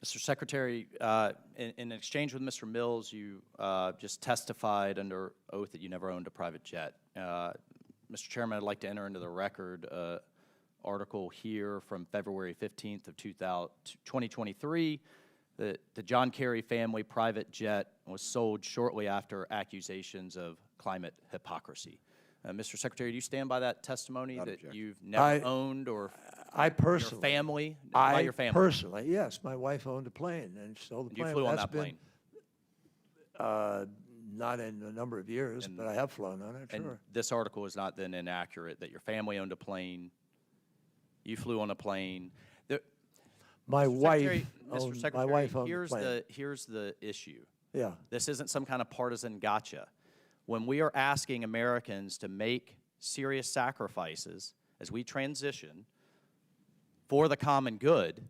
Mr. Secretary, in exchange with Mr. Mills, you just testified under oath that you never owned a private jet. Mr. Chairman, I'd like to enter into the record article here from February 15th of 2023 that the John Kerry family private jet was sold shortly after accusations of climate hypocrisy. Mr. Secretary, do you stand by that testimony that you've never owned or I personally, your family? by your family? Personally, yes. My wife owned a plane and sold the plane. You flew on that plane? Not in a number of years, but I have flown on it, and sure. This article is not then inaccurate, that your family owned a plane, you flew on a plane. My wife owned a plane. Here's the issue. Yeah. This isn't some kind of partisan gotcha. When we are asking Americans to make serious sacrifices as we transition for the common good,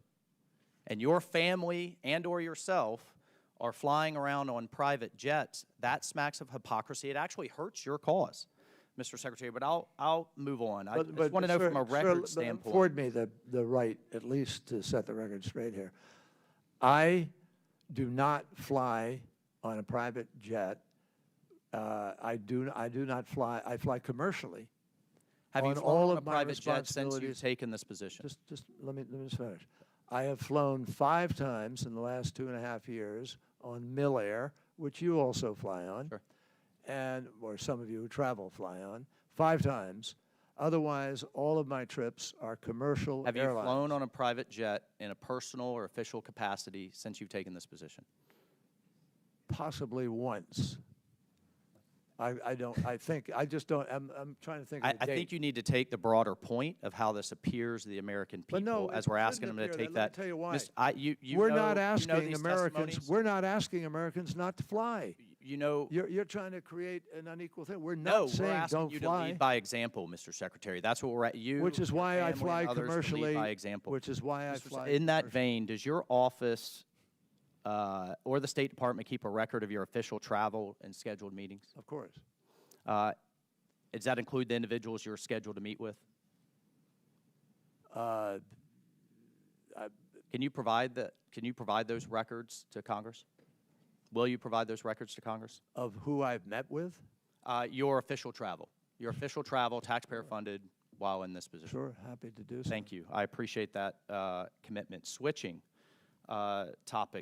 and your family and or yourself are flying around on private jets, that smacks of hypocrisy. It actually hurts your cause, Mr. Secretary, but I'll move on. I just want to know from a record standpoint. Afford me the right, at least, to set the record straight here. I do not fly on a private jet. I do not fly. I fly commercially. Have you flown on a private jet since you've taken this position? Just let me finish. I have flown 5 times in the last 2.5 years on Millair, which you also fly on, sure. Or some of you who travel fly on, 5 times. Otherwise, all of my trips are commercial airlines. Have you flown on a private jet in a personal or official capacity since you've taken this position? Possibly once. I'm trying to think of I think you need to take the broader point of how this appears to the American people as we're asking them to take that. Let me tell you why. We're not asking Americans. We're not asking Americans not to fly. You're trying to create an unequal thing. We're not saying we're asking don't you fly. to lead by example, Mr. Secretary. That's what we're at. Which is why I fly commercially. By example. Which is why I fly. In that vein, does your office or the State Department keep a record of your official travel and scheduled meetings? Of course. Does that include the individuals you're scheduled to meet with? Can you provide those records to Congress? Will you provide those records to Congress? Of who I've met with? Your official travel. Your official travel, taxpayer funded, while in this position. Sure, happy to do so. Thank you. I appreciate that commitment. Switching topic.